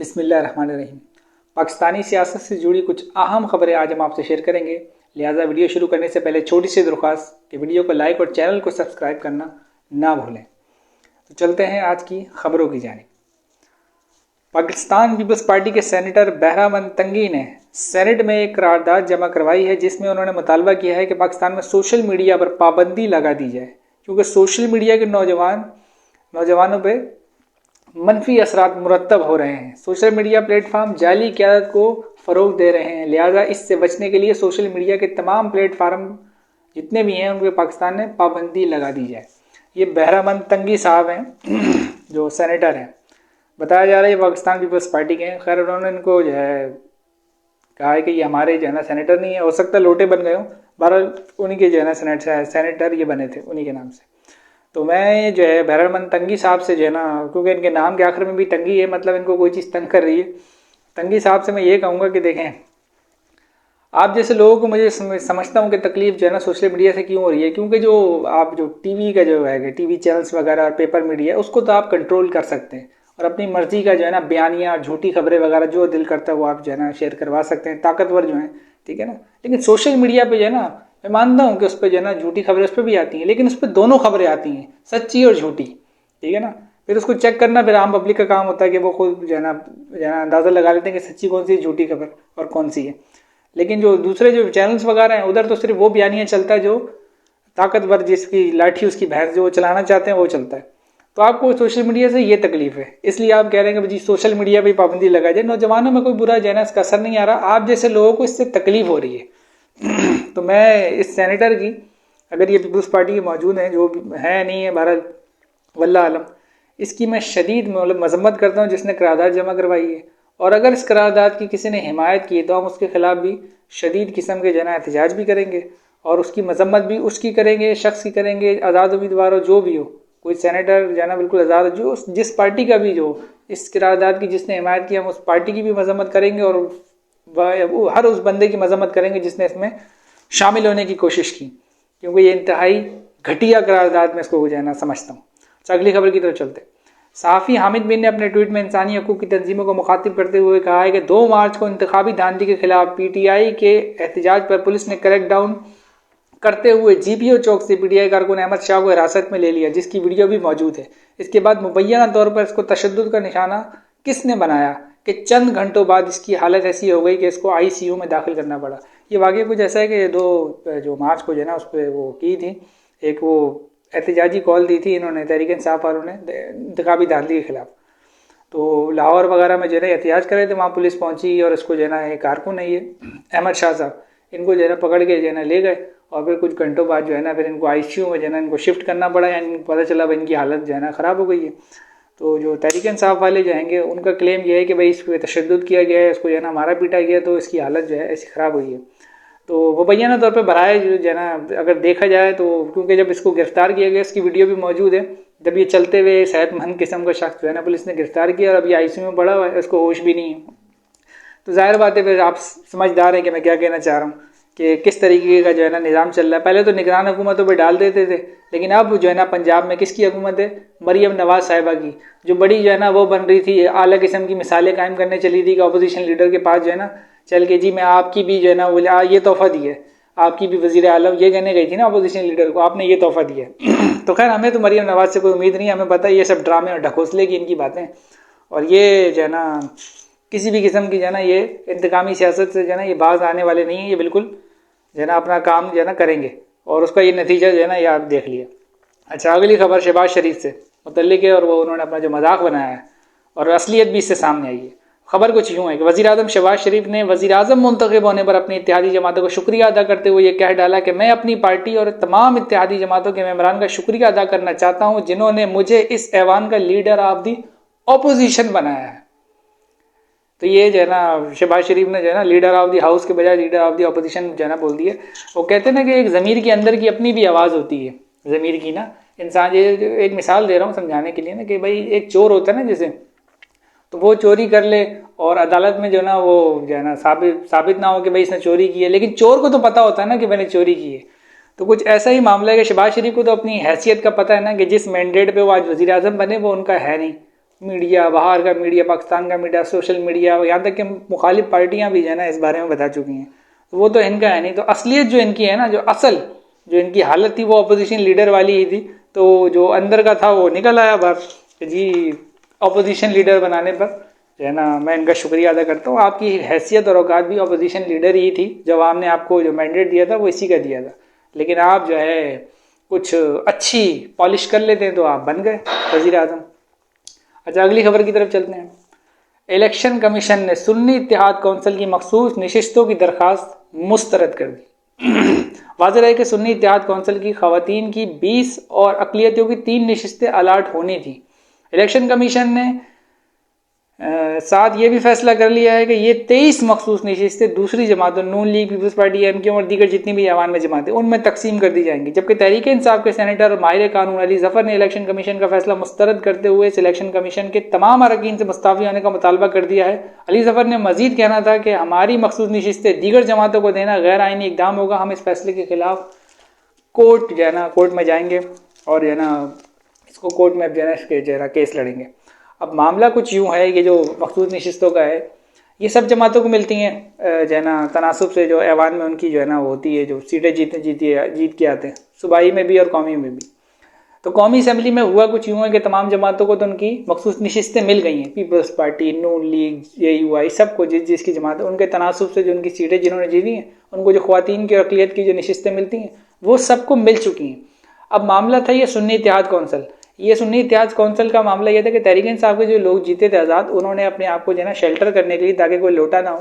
बिस्मिल्लाहिर्रहमानिर्रहीम। पाकिस्तानी सियासत से जुड़ी कुछ अहम खबरें आज हम आपसे शेयर करेंगे। लिहाजा वीडियो शुरू करने से पहले छोटी सी दरख्वास्त कि वीडियो को लाइक और चैनल को सब्सक्राइब करना ना भूलें। तो चलते हैं आज की खबरों की जानिब। पाकिस्तान पीपल्स पार्टी के सेनेटर बहरामंद तंगी ने सेनेट में एक करारदाद जमा करवाई है, जिसमें उन्होंने मुतालबा किया है कि पाकिस्तान में सोशल मीडिया पर पाबंदी लगा दी जाए, क्योंकि सोशल मीडिया के नौजवानों पर मनफी असरात मुरतब हो रहे हैं। सोशल मीडिया प्लेटफॉर्म जाली क़यादत को फ़रोग दे रहे हैं। लिहाजा इससे बचने के लिए सोशल मीडिया के तमाम प्लेटफार्म जितने भी हैं उन पर पाकिस्तान में पाबंदी लगा दी जाए। ये बहरामंद तंगी साहब हैं जो सेनेटर हैं, बताया जा रहा है पाकिस्तान पीपल्स पार्टी के हैं। खैर उन्होंने इनको जो है कहा है कि ये हमारे जो है ना सेनेटर नहीं है, हो सकता है लोटे बन गए हों, बहरहाल उन्हीं के जो है ना सेनेटर ये बने थे उन्हीं के नाम से। तो मैं जो है बहरामंद तंगी साहब से जो है ना, क्योंकि इनके नाम के आखिर में भी तंगी है, मतलब इनको कोई चीज़ तंग कर रही है, तंगी साहब से मैं ये कहूँगा कि देखें, आप जैसे लोगों को मुझे समझता हूँ कि तकलीफ जो है ना सोशल मीडिया से क्यों हो रही है, क्योंकि जो टीवी का जो है टीवी चैनल्स वगैरह और पेपर मीडिया उसको तो आप कंट्रोल कर सकते हैं और अपनी मर्जी का जो है ना बयानियाँ झूठी खबरें वगैरह जो दिल करता है वो आप जो है ना शेयर करवा सकते हैं, ताकतवर जो है, ठीक है ना। लेकिन सोशल मीडिया पे जो है ना, मैं मानता हूँ कि उस पर जो है ना झूठी खबरें उस पर भी आती हैं, लेकिन उस पर दोनों खबरें आती हैं, सच्ची और झूठी, ठीक है ना। फिर उसको चेक करना फिर आम पब्लिक का काम होता है कि वो खुद जो है ना अंदाज़ा लगा लेते हैं कि सच्ची कौन सी झूठी खबर और कौन सी है। लेकिन जो दूसरे जो चैनल्स वगैरह हैं उधर तो सिर्फ वो बयानियाँ चलता है जो ताकतवर, जिसकी लाठी उसकी भैंस, जो चलाना चाहते हैं वो चलता है। तो आपको सोशल मीडिया से ये तकलीफ है, इसलिए आप कह रहे हैं कि जी सोशल मीडिया पर पाबंदी लगा जाए। नौजवानों में कोई बुरा जो है ना इसका असर नहीं आ रहा, आप जैसे लोगों को इससे तकलीफ हो रही है। तो मैं इस सेनेटर की, अगर ये पीपल्स पार्टी के मौजूद हैं, जो है नहीं है भारत वल्लाह आलम, इसकी मैं शदीद मजम्मत करता हूँ जिसने करारदाद जमा करवाई है। और अगर इस करारदाद की किसी ने हिमायत की तो हम उसके खिलाफ भी शदीद किस्म के जना एहतजाज भी करेंगे और उसकी मजम्मत भी उसकी करेंगे, शख्स की करेंगे, आज़ाद उम्मीदवार हो जो भी हो, कोई सेनेटर जाना बिल्कुल आज़ाद, जो जिस पार्टी का भी जो इस करारदाद की जिसने हिमायत की, हम उस पार्टी की भी मजम्मत करेंगे और हर उस बंदे की मजम्मत करेंगे जिसने इसमें शामिल होने की कोशिश की, क्योंकि ये इंतहाई घटिया करारदाद में इसको जाना समझता हूँ। अगली खबर की तरफ चलते। सहाफ़ी हामिद बिन ने अपने ट्वीट में इंसानी हकूक़ की तंजीमों को मुखातिब करते हुए कहा है कि 2 मार्च को इंतखाबी धांधली के खिलाफ PTI के एहतजाज पर पुलिस ने क्रैकडाउन करते हुए GPO चौक से PTI कारकुन अहमद शाह को हिरासत में ले लिया, जिसकी वीडियो भी मौजूद है। इसके बाद मुबैना तौर पर इसको तशद्दुद का निशाना किसने बनाया कि चंद घंटों बाद इसकी हालत ऐसी हो गई कि इसको ICU में दाखिल करना पड़ा। ये वाक़या कुछ ऐसा है कि 2 मार्च को जो है ना उस पर वो की थी, एक वो एहतजाजी कॉल दी थी इन्होंने तहरीक इंसाफ वालों ने इंतखाबी धांधली के खिलाफ। तो लाहौर वगैरह में जो है एहतजाज कर रहे थे, वहाँ पुलिस पहुँची और इसको जो है ना एक कारकुन है ये अहमद शाह साहब, इनको जो है ना पकड़ के जो है ना ले गए और फिर कुछ घंटों बाद जो है ना फिर इनको ICU में जो है ना इनको शिफ्ट करना पड़ा, यानी पता चला भाई इनकी हालत जो है ना ख़राब हो गई है। तो जो तहरीक इंसाफ वाले जाएंगे उनका क्लेम यह है कि भाई इस पर तशद्दुद किया गया है, इसको जो है ना मारा पीटा गया, तो इसकी हालत जो है ऐसी ख़राब हुई है। तो वो मुबैना तौर पे बराए जो है ना अगर देखा जाए तो, क्योंकि जब इसको गिरफ्तार किया गया इसकी वीडियो भी मौजूद है, जब ये चलते हुए सेहतमंद किस्म का शख्स जो है ना पुलिस ने गिरफ्तार किया और अभी ICU में पड़ा हुआ है, इसको होश भी नहीं है। तो जाहिर बात है फिर आप समझदार हैं कि मैं क्या कहना चाह रहा हूँ कि किस तरीके का जो है ना निज़ाम चल रहा है। पहले तो निगरान हुकूमतों पर डाल देते थे, लेकिन अब जो है ना पंजाब में किसकी हुकूमत है? मरियम नवाज साहिबा की, जो बड़ी जो है ना वो बन रही थी, आला किस्म की मिसालें कायम करने चली थी कि अपोजिशन लीडर के पास जो है ना चल के जी मैं आपकी भी जो है ना वो ये तोहफा दी है, आपकी भी वज़ीर आलम, ये कहने गई थी ना अपोजिशन लीडर को, आपने ये तोहफा दिया है। तो खैर हमें तो मरियम नवाज से कोई उम्मीद नहीं, हमें पता है ये सब ड्रामे और ढकोसले की इनकी बातें, और ये जो है ना किसी भी किस्म की जो है ना ये इंतकामी सियासत से जो है ना ये बाज आने वाले नहीं है, ये बिल्कुल जो है ना अपना काम जो है ना करेंगे और उसका ये नतीजा जो है ना ये आप देख लिया। अच्छा, अगली खबर शहबाज शरीफ से मुतल्लिक है और वो उन्होंने अपना जो मजाक बनाया है और असलियत भी इससे सामने आई है। खबर कुछ यूँ है कि वज़ीर आज़म शहबाज शरीफ ने वज़ीर आज़म मुंतखब होने पर अपनी इत्तेहादी जमातों को शुक्रिया अदा करते हुए ये कह डाला कि मैं अपनी पार्टी और तमाम इत्तेहादी जमातों के मेंबरान का शुक्रिया अदा करना चाहता हूँ जिन्होंने मुझे इस ऐवान का लीडर ऑफ दी अपोजिशन बनाया है। तो ये जो है ना शहबाज शरीफ ने जो है ना लीडर ऑफ दी हाउस के बजाय लीडर ऑफ दी अपोजिशन जो है ना बोल दिया। वो कहते हैं ना कि एक ज़मीर के अंदर की अपनी भी आवाज़ होती है, ज़मीर की ना इंसान, ये एक मिसाल दे रहा हूँ समझाने के लिए ना कि भाई एक चोर होता है ना जैसे, तो वो चोरी कर ले और अदालत में जो है ना वो जो है ना साबित ना हो कि भाई इसने चोरी की है, लेकिन चोर को तो पता होता है ना कि मैंने चोरी की है। तो कुछ ऐसा ही मामला है कि शहबाज शरीफ को तो अपनी हैसियत का पता है ना कि जिस मैंडेट पे वो आज वज़ीर आज़म बने वो उनका है नहीं, मीडिया, बाहर का मीडिया, पाकिस्तान का मीडिया, सोशल मीडिया, यहाँ तक कि मुखालिफ पार्टियां भी जो है ना इस बारे में बता चुकी हैं। तो वो तो इनका है नहीं। तो असलियत जो इनकी है ना, जो असल जो इनकी हालत थी वो अपोजिशन लीडर वाली ही थी। तो जो अंदर का था वो निकल आया बाहर जी। अपोजिशन लीडर बनाने पर जो है ना मैं इनका शुक्रिया अदा करता हूँ। आपकी हैसियत और औकात भी अपोजिशन लीडर ही थी। जब आपने आपको जो मैंडेट दिया था वो इसी का दिया था, लेकिन आप जो है कुछ अच्छी पॉलिश कर लेते हैं तो आप बन गए वजीर आजम। अच्छा, अगली खबर की तरफ चलते हैं। इलेक्शन कमीशन ने सुन्नी इत्तेहाद कौंसिल की मखसूस नशिस्तों की दरखास्त मुस्तरद कर दी। वाज़ेह है कि सुन्नी इत्तेहाद कौंसिल की खवातीन की 20 और अक़लियतियों की 3 नशिस्तें अलाट होनी थी। इलेक्शन कमीशन ने साथ ये भी फैसला कर लिया है कि ये 23 मखसूस नशिस्तें दूसरी जमातों, नून लीग, पीपल्स पार्टी, एमक्यू और दीगर जितनी भी ऐवान में जमातें, उनमें तकसीम कर दी जाएंगी। जबकि तहरीक इंसाफ के सेनेटर और माहिर कानून अली जफर ने इलेक्शन कमीशन का फैसला मुस्तरद करते हुए इस इलेक्शन कमीशन के तमाम अरकान से मुस्ताफ़ी होने का मुतालबा कर दिया है। अली जफर ने मजीद कहना था कि हमारी मखसूस नशिस्तें दीगर जमातों को देना गैर आइनी इकदाम होगा। हम इस फैसले के खिलाफ कोर्ट जो है ना कोर्ट में जाएंगे और जो है ना इसको कोर्ट में जो है ना केस लड़ेंगे। अब मामला कुछ यूँ है, ये जो मखसूस नशिस्तों का है ये सब जमातों को मिलती हैं जो है ना तनासुब से, जो ऐवान में उनकी जो है ना होती है, जो सीटें जीत के आते हैं, सूबाई में भी और कौमी में भी। तो कौमी असम्बली में हुआ कुछ यूँ है कि तमाम जमातों को तो उनकी मखसूस नशिस्तें मिल गई हैं। पीपल्स पार्टी, नून लीग, JUI, सबको जिसकी जमात है उनके तनासुब से जो उनकी सीटें जिन्होंने जीती हैं उनको जो ख्वातीन की और अक़लियत की जो नशिस्तें मिलती हैं वो सबको मिल चुकी हैं। अब मामला था ये सुन्नी इत्तेहाद कौंसिल। ये सुन्नी इत्तेहाद कौंसिल का मामला यह था कि तहरीक इंसाफ के जो लोग जीते थे आज़ाद, उन्होंने अपने आप को जो है ना शेल्टर करने के लिए, ताकि कोई लोटा ना हो,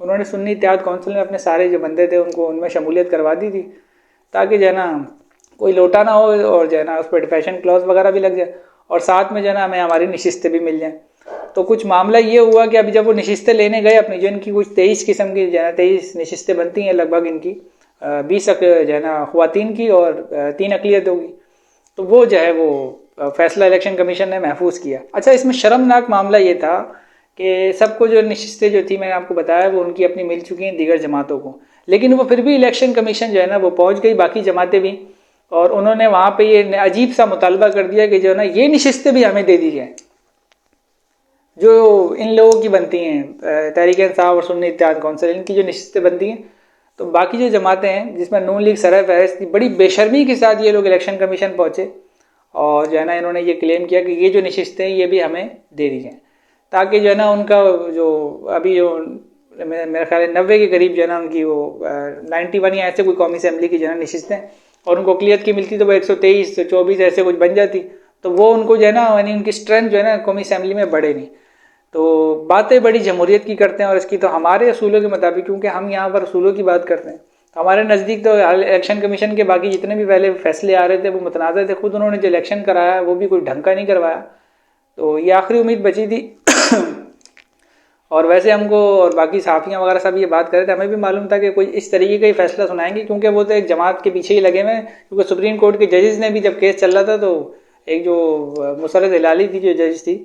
उन्होंने सुन्नी इत्तेहाद कौंसिल में अपने सारे जो बंदे थे उनको उनमें शमूलियत करवा दी थी, ताकि जो है ना कोई लोटा ना हो और जो है ना उस पर डिफेशन क्लॉज वगैरह भी लग जाए और साथ में जो है ना हमें हमारी नशिस्तें भी मिल जाएँ। तो कुछ मामला ये हुआ कि अभी जब वो नशिस्तें लेने गए अपनी, जो इनकी कुछ 23 किस्म की जो है ना 23 नशिस्तें बनती हैं लगभग इनकी, 20 जो है ना ख्वातीन की और 3 अक़लियतों की, तो वो जो है वो फैसला इलेक्शन कमीशन ने महफूज किया। अच्छा, इसमें शर्मनाक मामला ये था कि सबको जो नशिस्तें जो थी मैंने आपको बताया वो उनकी अपनी मिल चुकी हैं दीगर जमातों को, लेकिन वो फिर भी इलेक्शन कमीशन जो है ना वो पहुंच गई, बाकी जमातें भी, और उन्होंने वहाँ पे ये अजीब सा मुतालबा कर दिया कि जो है ना ये नशिस्तें भी हमें दे दी जाए जो इन लोगों की बनती हैं, तहरीक इंसाफ और सुन्नी इत्तेहाद कौंसिल, इनकी जो नशिस्तें बनती हैं। तो बाकी जो जमातें हैं जिसमें नून लीग सरह फहरिस्त थी, बड़ी बेशर्मी के साथ ये लोग इलेक्शन कमीशन पहुँचे और जो है ना इन्होंने ये क्लेम किया कि ये जो नशिस्तें हैं ये भी हमें दे दी जाएँ, ताकि जो है ना उनका जो अभी जो मेरा ख्याल है 90 के करीब जो है ना उनकी वो 91 या ऐसे कोई कौमी असम्बली की जो है ना नशिस्तें, और उनको अक़लियत की मिलती तो वो 123 24 ऐसे कुछ बन जाती, तो वो उनको जो है ना यानी उनकी स्ट्रेंथ जो है ना कौमी असम्बली में बढ़े नहीं। तो बातें बड़ी जमहूरियत की करते हैं और इसकी तो हमारे असूलों के मुताबिक, क्योंकि हम यहाँ पर असूलों की बात करते हैं, हमारे नज़दीक तो इलेक्शन कमीशन के बाकी जितने भी पहले फैसले आ रहे थे वो मुतनाज़ थे। खुद उन्होंने जो इलेक्शन कराया वो भी कोई ढंग का नहीं करवाया, तो ये आखिरी उम्मीद बची थी। और वैसे हमको और बाकी सहाफ़ियाँ वगैरह सब ये बात कर रहे थे, हमें भी मालूम था कि कोई इस तरीके का ही फैसला सुनाएंगे, क्योंकि वो तो एक जमात के पीछे ही लगे हुए हैं। क्योंकि सुप्रीम कोर्ट के जजेस ने भी जब केस चल रहा था तो एक जो मुसर्रत हिलाली थी जो जज थी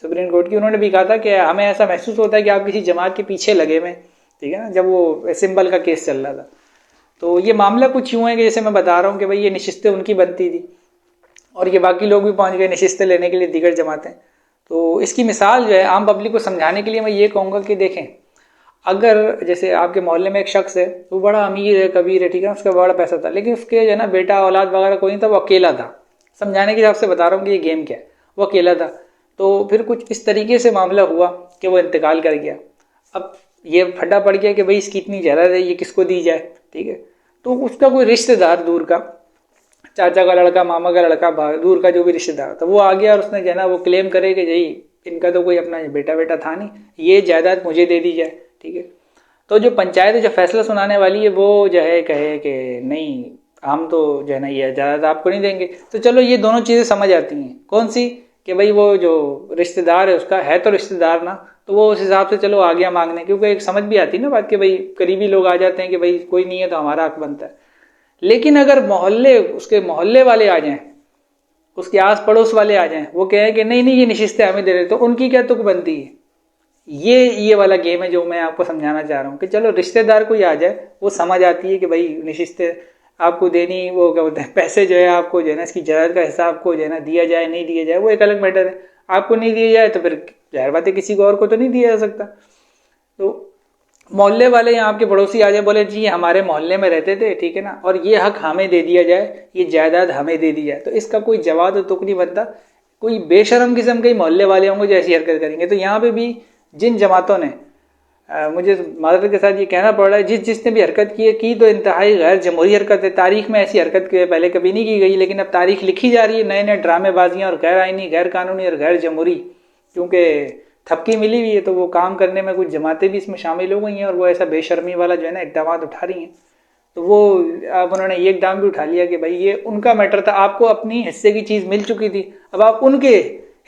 सुप्रीम कोर्ट की, उन्होंने भी कहा था कि हमें ऐसा महसूस होता है कि आप किसी जमात के पीछे लगे हुए, ठीक है ना, जब वो सिंबल का केस चल रहा था। तो ये मामला कुछ यूँ है कि जैसे मैं बता रहा हूँ कि भाई ये नशिस्तें उनकी बनती थी और ये बाकी लोग भी पहुँच गए नशिस्तें लेने के लिए, दीगर जमातें। तो इसकी मिसाल जो है आम पब्लिक को समझाने के लिए मैं ये कहूँगा कि देखें, अगर जैसे आपके मोहल्ले में एक शख्स है, वो बड़ा अमीर है, कबीर है, ठीक है, उसका बड़ा पैसा था, लेकिन उसके जो है ना बेटा औलाद वगैरह कोई नहीं था, वो अकेला था। समझाने के हिसाब से बता रहा हूँ कि ये गेम क्या है, वो अकेला था। तो फिर कुछ इस तरीके से मामला हुआ कि वो इंतकाल कर गया। अब ये फटा पड़ गया कि भाई इसकी इतनी जायदाद है, ये किसको दी जाए, ठीक है। तो उसका कोई रिश्तेदार दूर का, चाचा का लड़का, मामा का लड़का, दूर का जो भी रिश्तेदार था, वो आ गया और उसने जो है ना वो क्लेम करे कि जी इनका तो कोई अपना बेटा था नहीं, ये जायदाद मुझे दे दी जाए, ठीक है। तो जो पंचायत जो फैसला सुनाने वाली है वो जो है कहे कि नहीं, हम तो जो है ना ये जायदाद आपको नहीं देंगे। तो चलो ये दोनों चीज़ें समझ आती हैं, कौन सी, कि भाई वो जो रिश्तेदार है उसका है तो रिश्तेदार ना, तो वो उस हिसाब से चलो आ गया मांगने, क्योंकि एक समझ भी आती है ना बात कि भाई करीबी लोग आ जाते हैं कि भाई कोई नहीं है तो हमारा हक बनता है। लेकिन अगर उसके मोहल्ले वाले आ जाएं, उसके आस पड़ोस वाले आ जाएं, वो कहें कि नहीं ये नशिस्तें हमें दे रहे, तो उनकी क्या तुक बनती है। ये वाला गेम है जो मैं आपको समझाना चाह रहा हूँ कि चलो रिश्तेदार कोई आ जाए, वो समझ आती है कि भाई नशिस्तें आपको देनी, वो क्या बोलते हैं, पैसे जो है आपको जो है ना इसकी जायदाद का हिस्सा आपको जो है ना दिया जाए नहीं दिया जाए, वो एक अलग मैटर है। आपको नहीं दिया जाए तो फिर जाहिर बात है किसी को और को तो नहीं दिया जा सकता। तो मोहल्ले वाले या आपके पड़ोसी आ जाए बोले जी हमारे मोहल्ले में रहते थे, ठीक है ना, और ये हक हमें दे दिया जाए, ये जायदाद हमें दे दी जाए, तो इसका कोई जवाब तो तुक नहीं बनता। कोई बेशरम किस्म के मोहल्ले वाले होंगे जो ऐसी हरकत करेंगे। तो यहाँ पे भी जिन जमातों ने मुझे मादरत के साथ ये कहना पड़ रहा है, जिसने भी हरकत की तो इंतहाई गैर जमहूरी हरकत है। तारीख में ऐसी हरकत पहले कभी नहीं की गई, लेकिन अब तारीख लिखी जा रही है, नए नए ड्रामेबाजियाँ और गैर आइनी, गैर कानूनी और गैर जमहूरी, क्योंकि थपकी मिली हुई है तो वो काम करने में कुछ जमातें भी इसमें शामिल हो गई हैं और वो ऐसा बेशर्मी वाला जो है ना इकदाम उठा रही हैं। तो वो अब उन्होंने ये इकदाम भी उठा लिया कि भाई ये उनका मैटर था, आपको अपनी हिस्से की चीज़ मिल चुकी थी, अब आप उनके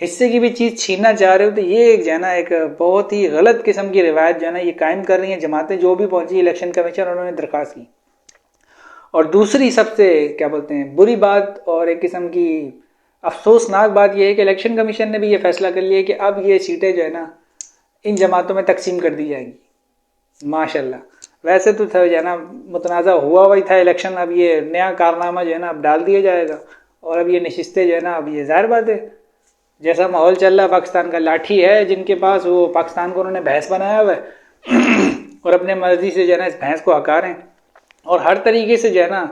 हिस्से की भी चीज़ छीनना चाह रहे हो। तो ये एक जो है ना एक बहुत ही गलत किस्म की रिवायत जो है ना ये कायम कर रही हैं जमातें, जो भी पहुंची इलेक्शन कमीशन उन्होंने दरख्वास्त की। और दूसरी सबसे क्या बोलते हैं बुरी बात और एक किस्म की अफसोसनाक बात यह है कि इलेक्शन कमीशन ने भी ये फैसला कर लिया कि अब ये सीटें जो है ना इन जमातों में तकसीम कर दी जाएंगी। माशाल्लाह, वैसे तो था जो है ना मुतनाज़ा हुआ हुआ था इलेक्शन, अब ये नया कारनामा जो है ना अब डाल दिया जाएगा और अब ये नशिस्तें जो है ना अब ये जाहिर बात है जैसा माहौल चल रहा है पाकिस्तान का, लाठी है जिनके पास वो पाकिस्तान को उन्होंने भैंस बनाया हुआ है और अपने मर्जी से जो है ना इस भैंस को हकार हैं और हर तरीके से जो है ना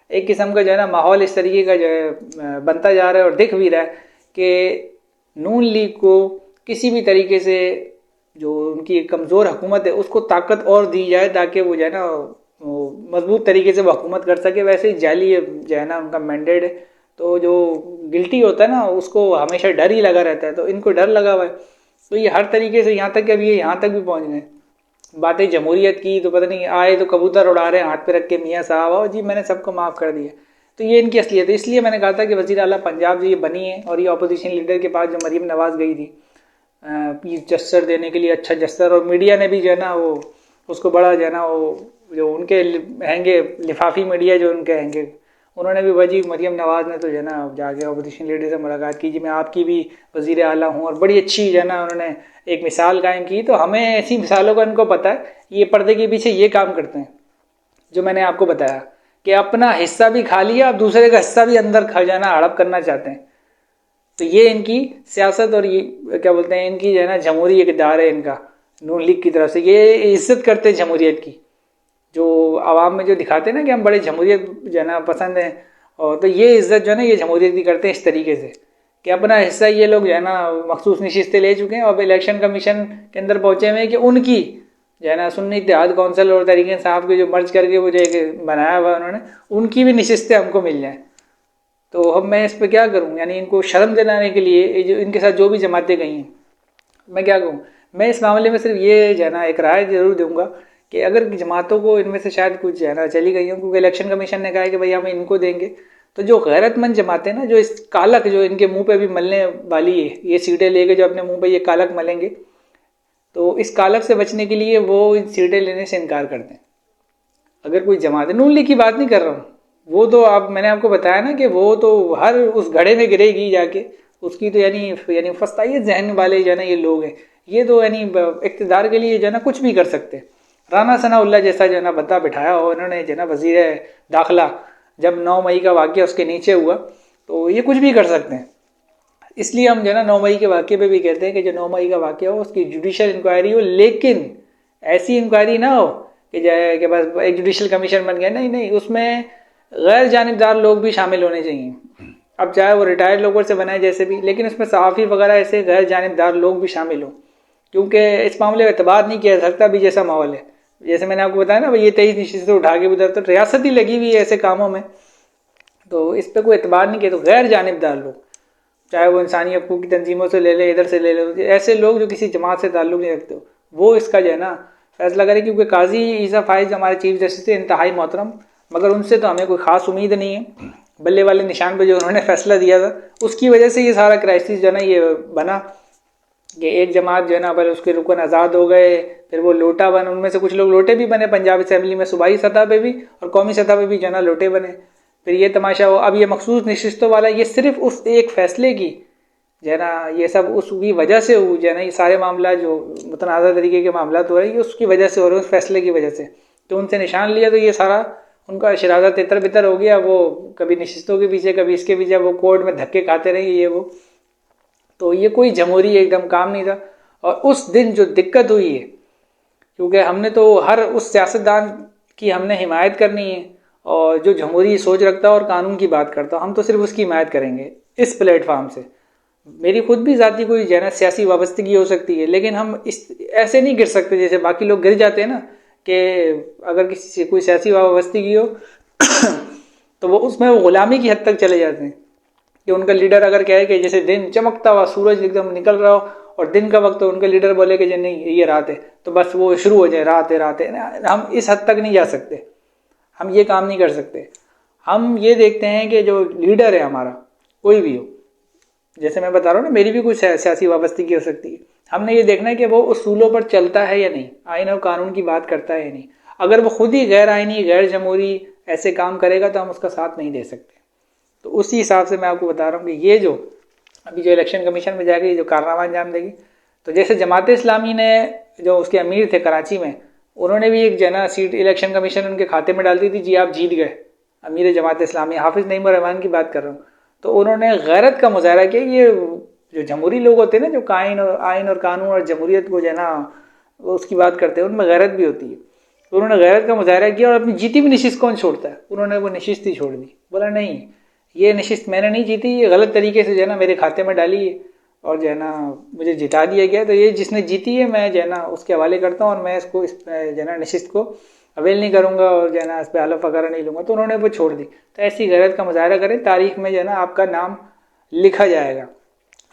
एक किस्म का जो है ना माहौल इस तरीके का जो है बनता जा रहा है। और दिख भी रहा है कि नून लीग को किसी भी तरीके से जो उनकी कमज़ोर हुकूमत है उसको ताकत और दी जाए ताकि वो जो है ना मजबूत तरीके से वो हुकूमत कर सके। वैसे ही जाली जो है ना उनका मैंडेट है, तो जो गिल्टी होता है ना उसको हमेशा डर ही लगा रहता है, तो इनको डर लगा हुआ है। तो ये हर तरीके से यहाँ तक कि अभी ये यहाँ तक भी पहुँच गए। बातें जमहूरियत की तो पता नहीं आए तो कबूतर उड़ा रहे हैं हाथ पे रख के, मियाँ साहब आओ जी मैंने सबको माफ़ कर दिया। तो ये इनकी असलियत है। इसलिए मैंने कहा था कि वज़ीर आला पंजाब जो ये बनी है और ये अपोजिशन लीडर के पास जो मरीम नवाज़ गई थी पीस जस्टर देने के लिए, अच्छा जस्टर, और मीडिया ने भी जो है ना वो उसको बड़ा जो है ना वो जो उनके हैंगे लिफाफी मीडिया जो उनके हैंगे उन्होंने भी वजी मरीम नवाज़ ने तो जो है ना जाके अपोजिशन लीडर से मुलाकात की जी मैं आपकी भी वज़ीर आला हूँ, और बड़ी अच्छी जो है ना उन्होंने एक मिसाल कायम की। तो हमें ऐसी मिसालों का इनको पता है, ये पर्दे के पीछे ये काम करते हैं जो मैंने आपको बताया कि अपना हिस्सा भी खा लिया, अब दूसरे का हिस्सा भी अंदर खा जाना हड़प करना चाहते हैं। तो ये इनकी सियासत और ये क्या बोलते हैं इनकी जो है ना जमहूरी इक़्तिदार है इनका नून लीग की तरफ से। ये इज्जत करते हैं जमहूरियत की, जो आवाम में जो दिखाते हैं ना कि हम बड़े जमहूरियत जो है ना पसंद हैं, और तो ये इज्जत जो है ना ये जमहूरियत की करते हैं इस तरीके से कि अपना हिस्सा ये लोग जो है ना मखसूस नशिस्तें ले चुके हैं और इलेक्शन कमीशन के अंदर पहुंचे हुए हैं कि उनकी जो है ना सुन्नी इत्तेहाद कौंसिल और तरीके साहब के जो मर्ज करके वो जो बनाया हुआ उन्होंने उनकी भी नशिस्तें हमको मिल जाएँ। तो अब मैं इस पर क्या करूं, यानी इनको शर्म दिलाने के लिए जो इनके साथ जो भी जमातें गई हैं मैं क्या कहूँ, मैं इस मामले में सिर्फ ये जो है ना एक राय जरूर दूंगा कि अगर जमातों को इनमें से शायद कुछ जो है ना चली गई हो, क्योंकि इलेक्शन कमीशन ने कहा है कि भाई हम इनको देंगे, तो जो गैरतमंद जमातें ना जो इस कालक जो इनके मुंह पे भी मलने वाली है, ये सीटें लेके जो अपने मुंह पे ये कालक मलेंगे, तो इस कालक से बचने के लिए वो इन सीटें लेने से इनकार करते हैं। अगर कोई जमात, नून लीग की बात नहीं कर रहा हूँ, वो तो आप मैंने आपको बताया ना कि वो तो हर उस घड़े में गिरेगी जाके उसकी, तो यानी फस्ताई जहन वाले जो है ना ये लोग हैं, ये तो यानी इक़्तिदार के लिए जो है ना कुछ भी कर सकते हैं। राना सनाउल्लाह जैसा जो है ना बंदा बिठाया हो उन्होंने जो है ना वज़ीर दाखिला, जब 9 मई का वाक़या उसके नीचे हुआ तो ये कुछ भी कर सकते हैं। इसलिए हम जो है ना 9 मई के वाक़े पे भी कहते हैं कि जो 9 मई का वाक़या हो उसकी जुडिशल इंक्वायरी हो, लेकिन ऐसी इंक्वायरी ना हो कि जाए कि बस एक जुडिशल कमीशन बन गया, नहीं, उसमें गैर जानिबदार लोग भी शामिल होने चाहिए। अब चाहे वो रिटायर्ड लोगों से बनाए जैसे भी, लेकिन उसमें सहाफ़ी वगैरह ऐसे गैर जानिबदार लोग भी शामिल हों, क्योंकि इस मामले में एतबार नहीं किया जा सकता अभी जैसा माहौल है। जैसे मैंने आपको बताया ना भाई ये 23 नशिस्तें उठा के उधर तो रियासत ही लगी हुई है ऐसे कामों में, तो इस पर कोई एतबार नहीं किया। तो गैर जानिबदार लोग, चाहे वो इंसानी हकूक़ की तंजीमों से ले ले, इधर से ले ले, ऐसे लोग जो किसी जमात से ताल्लुक़ नहीं रखते वो इसका जो है ना फैसला करें। क्योंकि काजी ईसा फाइज हमारे चीफ जस्टिस थे, इंतहाई मोहतरम, मगर उनसे तो हमें कोई ख़ास उम्मीद नहीं है। बल्ले वाले निशान पर जो उन्होंने फैसला दिया था उसकी वजह से ये सारा क्राइसिस जो है ना ये बना कि एक जमात जो है ना पहले उसके रुकन आज़ाद हो गए, फिर वो लोटा बने, उनमें से कुछ लोग लोटे भी बने पंजाब असम्बली में, सूबाई सतह पे भी और कौमी सतह पे भी जो है ना लोटे बने। फिर ये तमाशा हो, अब ये मखसूस नशिस्तों वाला ये सिर्फ उस एक फ़ैसले की जो है ना ये सब उसकी वजह से जो है ना ये सारे मामला जो मुतनाज़ा तरीके के मामला हो रहे हैं ये उसकी वजह से हो रहे हैं, उस फैसले की वजह से। तो उनसे निशान लिया तो ये सारा उनका शराजा तितर बितर हो गया, वो कभी नशिस्तों के पीछे कभी इसके पीछे वो कोर्ट में धक्के खाते रहे ये वो। तो ये कोई जमहूरी एकदम काम नहीं था। और उस दिन जो दिक्कत हुई है, क्योंकि हमने तो हर उस सियासतदान की हमने हिमायत करनी है और जो जमहूरी सोच रखता है और कानून की बात करता है, हम तो सिर्फ उसकी हिमायत करेंगे इस प्लेटफॉर्म से। मेरी खुद भी ज़ाती कोई जो है ना सियासी वाबस्तगी हो सकती है, लेकिन हम इस ऐसे नहीं गिर सकते जैसे बाकी लोग गिर जाते हैं ना, कि अगर किसी से कोई सियासी वाबस्तगी हो तो वो उसमें वो गुलामी की हद तक चले जाते हैं कि उनका लीडर अगर कहे कि जैसे दिन चमकता हुआ सूरज एकदम निकल रहा हो और दिन का वक्त तो उनका लीडर बोले कि नहीं ये रात है, तो बस वो शुरू हो जाए रात है रात है। हम इस हद तक नहीं जा सकते, हम ये काम नहीं कर सकते। हम ये देखते हैं कि जो लीडर है हमारा कोई भी हो, जैसे मैं बता रहा हूँ ना, मेरी भी कुछ सियासी वाबस्तगी हो सकती है, हमने ये देखना है कि वो उसूलों पर चलता है या नहीं, आइन और कानून की बात करता है या नहीं। अगर वो खुद ही गैर आइनी गैर जमहूरी ऐसे काम करेगा तो हम उसका साथ नहीं दे सकते। तो उसी हिसाब से मैं आपको बता रहा हूँ कि ये जो अभी जो इलेक्शन कमीशन में जाएगी जो कारनामा अंजाम देगी, तो जैसे जमात इस्लामी ने जो उसके अमीर थे कराची में, उन्होंने भी एक जना सीट इलेक्शन कमीशन उनके खाते में डाल दी थी, जी आप जीत गए। अमीर जमात इस्लामी हाफिज नईम रहमान की बात कर रहा हूँ। तो उन्होंने गैरत का मुजाहरा किया। ये जो जमहूरी लोग होते हैं ना, जो आइन और कानून और जमहूरियत को जो है ना उसकी बात करते हैं, उनमें गैरत भी होती है। तो उन्होंने गैरत का मुजाहरा किया और अपनी जीती भी नशिस्त कौन छोड़ता है, उन्होंने वो नशिस्त ही छोड़ दी। बोला नहीं ये नशिस्त मैंने नहीं जीती, ये गलत तरीके से जो है ना मेरे खाते में डाली है और जो है ना मुझे जिता दिया गया, तो ये जिसने जीती है मैं जो है ना उसके हवाले करता हूँ और मैं इसको इस जो है ना नशिस्त को अवेल नहीं करूँगा और जो है ना इस पर हलफ वगैरह नहीं लूँगा। तो उन्होंने वो छोड़ दी। तो ऐसी गैरत का मुजाहरा करें, तारीख में जो है ना आपका नाम लिखा जाएगा।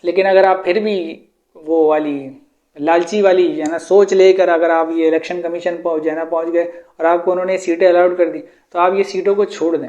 लेकिन अगर आप फिर भी वो वाली लालची वाली जो है ना सोच लेकर अगर आप ये इलेक्शन कमीशन जो है ना पहुँच गए और आपको उन्होंने सीटें अलाउड कर दी, तो आप ये सीटों को छोड़ दें,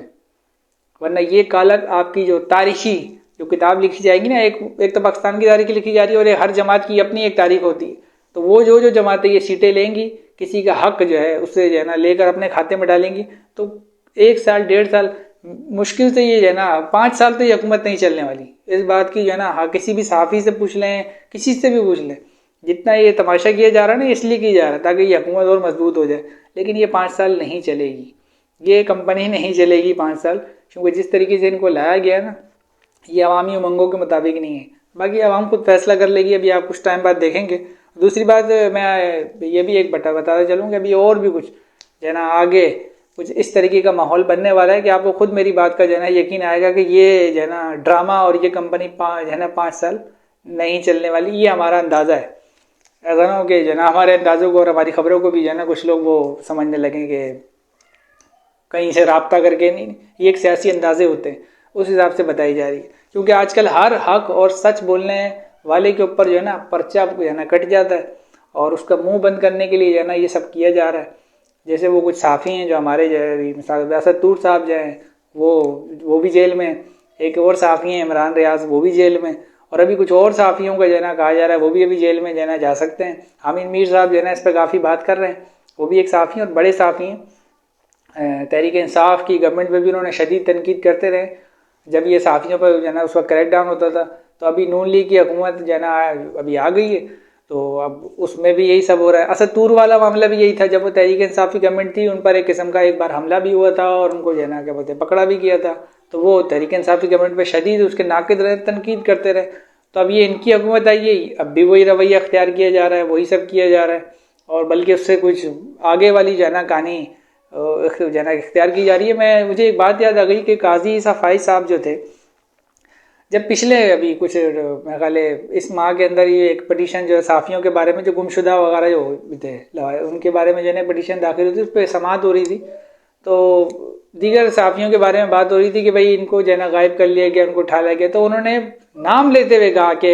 वरना ये कालक आपकी जो तारीखी जो किताब लिखी जाएगी ना, एक तो पाकिस्तान की तारीख लिखी जा रही है और हर जमात की अपनी एक तारीख होती है। तो वो जो जमातें ये सीटें लेंगी, किसी का हक जो है उससे जो है ना लेकर अपने खाते में डालेंगी, तो 1 साल 1.5 साल मुश्किल से ये जो है ना 5 साल तो ये हुकूमत नहीं चलने वाली। इस बात की जो है ना हाँ किसी भी सहाफ़ी से पूछ लें, किसी से भी पूछ लें, जितना ये तमाशा किया जा रहा है ना इसलिए किया जा रहा है ताकि ये हुकूमत और मजबूत हो जाए। लेकिन ये 5 साल नहीं चलेगी, ये कंपनी नहीं चलेगी 5 साल, क्योंकि जिस तरीके से इनको लाया गया ना ये अवामी उमंगों के मुताबिक नहीं है। बाकी आवाम खुद फैसला कर लेगी, अभी आप कुछ टाइम बाद देखेंगे। दूसरी बात मैं ये भी एक बताता चलूँ कि अभी और भी कुछ जो है ना आगे कुछ इस तरीके का माहौल बनने वाला है कि आपको खुद मेरी बात का जो है ना यकीन आएगा कि ये जो है ना ड्रामा और ये कंपनी जो है ना 5 साल नहीं चलने वाली, ये हमारा अंदाज़ा है। ऐसा ना हो कि जो है ना हमारे अंदाज़ों को और हमारी खबरों को भी जो है ना कुछ लोग वो समझने लगें कि कहीं से राब्ता करके, नहीं, ये एक सियासी अंदाजे होते हैं, उस हिसाब से बताई जा रही है। क्योंकि आजकल हर हक और सच बोलने वाले के ऊपर जो है ना पर्चा जो है ना कट जाता है और उसका मुंह बंद करने के लिए जो है ना ये सब किया जा रहा है। जैसे वो कुछ साफ़ी हैं जो हमारे जो है मिसाल व्यासत तूर साहब जो हैं वो भी जेल में, एक और साफ़ी हैं इमरान रियाज वो भी जेल में, और अभी कुछ और साफ़ियों का जो है ना कहा जा रहा है वो भी अभी जेल में जो है ना जा सकते हैं। हामिद मीर साहब जो है ना इस पर काफ़ी बात कर रहे हैं, वो भी एक साफ़ी और बड़े साफ़ी हैं। तहरीक इंसाफ की गवर्नमेंट पे भी उन्होंने शदीद तनकीद करते रहे जब ये साफ़ियों पर जो है ना उस वक्त क्रैक डाउन होता था। तो अभी नून लीग की हुकूमत जो है ना अभी आ गई है, तो अब उसमें भी यही सब हो रहा है। असद तूर वाला मामला भी यही था, जब वो तहरीक इंसाफ की गवर्नमेंट थी उन पर एक किस्म का एक बार हमला भी हुआ था और उनको जो है ना क्या बोलते हैं पकड़ा भी किया था। तो वो तहरीक इंसाफ की गवर्नमेंट पर शदीद उसके नाकिद रहे, तनकीद करते रहे। तो अब ये इनकी हुकूमत आई है, अब भी वही रवैया अख्तियार किया जा रहा है, वही सब किया जा रहा है, और बल्कि उससे कुछ आगे वाली जो है ना कहानी जो है ना इख्तियार की जा रही है। मुझे एक बात याद आ गई कि काजी सफाई साहब जो थे, जब पिछले अभी कुछ मेरे ख्याल इस माह के अंदर ये एक पटिशन जो है साफ़ियों के बारे में जो गुमशुदा वगैरह जो थे उनके बारे में जो है पटिशन दाखिल हुई थी, उस पर समाअत हो रही थी। तो दीगर साफ़ियों के बारे में बात हो रही थी कि भाई इनको जो है ना गायब कर लिया गया, उनको उठा लिया गया। तो उन्होंने नाम लेते हुए कहा कि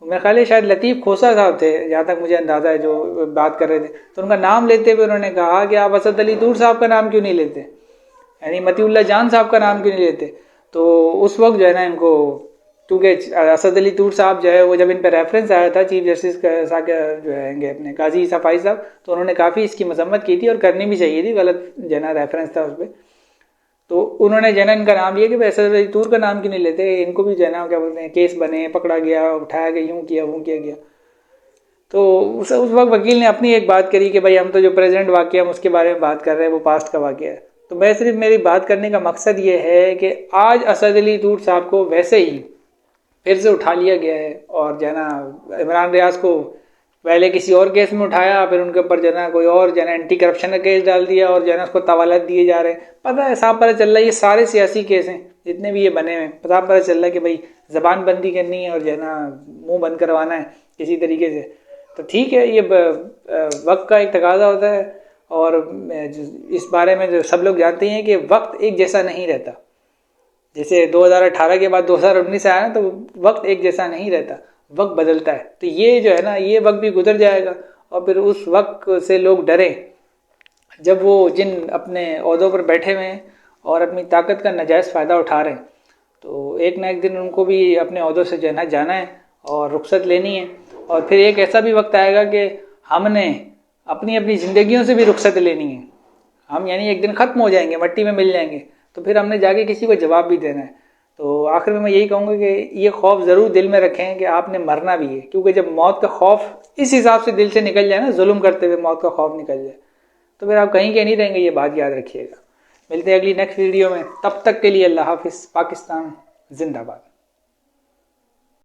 मेरे ख्याल शायद लतीफ़ खोसा साहब थे, जहाँ तक मुझे अंदाज़ा है जो बात कर रहे थे, तो उनका नाम लेते हुए उन्होंने कहा कि आप असद अली तूर साहब का नाम क्यों नहीं लेते, यानी मतीउल्लाह जान साहब का नाम क्यों नहीं लेते। तो उस वक्त जो है ना इनको, क्योंकि असद अली तूर साहब जो है वो जब इन पर रेफरेंस आया था चीफ जस्टिस जो है अपने काजी सफाई साहब, तो उन्होंने काफ़ी इसकी मजम्मत की थी और करनी भी चाहिए थी, गलत जो है ना रेफरेंस था उस पर। तो उन्होंने जो है ना इनका नाम लिया कि असद अली तूर का नाम क्यों नहीं लेते, इनको भी जो है ना क्या बोलते हैं केस बने, पकड़ा गया, उठाया गया, यूँ किया वो किया गया। तो उस वक्त वकील ने अपनी एक बात करी कि भाई हम तो जो प्रेजेंट वाक़या हम उसके बारे में बात कर रहे हैं, वो पास्ट का वाक़या है। तो मैं सिर्फ मेरी बात करने का मकसद ये है कि आज असद अली तूर साहब को वैसे ही फिर से उठा लिया गया है। और जो है ना इमरान रियाज को पहले किसी और केस में उठाया, फिर उनके ऊपर जो है ना कोई और जो है ना एंटी करप्शन का केस डाल दिया और जो है ना उसको तवालत दिए जा रहे हैं। पता है, साफ पता चल रहा है ये सारे सियासी केस हैं जितने भी ये बने हुए हैं। साफ पता चल रहा है कि भाई जबान बंदी करनी है और जो है ना मुंह बंद करवाना है किसी तरीके से। तो ठीक है, ये वक्त का एक तकाजा होता है। और इस बारे में जो सब लोग जानते हैं कि वक्त एक जैसा नहीं रहता। जैसे 2018 के बाद 2019 आया ना, तो वक्त एक जैसा नहीं रहता, वक्त बदलता है। तो ये जो है ना, ये वक्त भी गुजर जाएगा और फिर उस वक्त से लोग डरें जब वो जिन अपने ओहदों पर बैठे हुए हैं और अपनी ताकत का नाजायज़ फ़ायदा उठा रहे हैं, तो एक ना एक दिन उनको भी अपने ओहदों से जो है जाना है और रुखसत लेनी है। और फिर एक ऐसा भी वक्त आएगा कि हमने अपनी अपनी ज़िंदगियों से भी रुखसत लेनी है। हम यानी एक दिन ख़त्म हो जाएंगे, मट्टी में मिल जाएंगे, तो फिर हमने जाके किसी को जवाब भी देना है। तो आखिर में मैं यही कहूँगा कि ये खौफ ज़रूर दिल में रखें कि आपने मरना भी है, क्योंकि जब मौत का खौफ इस हिसाब से दिल से निकल जाए ना, जुल्म करते हुए मौत का खौफ निकल जाए, तो फिर आप कहीं के नहीं रहेंगे। ये बात याद रखिएगा। मिलते हैं अगली नेक्स्ट वीडियो में, तब तक के लिए अल्लाह हाफिज़। पाकिस्तान जिंदाबाद।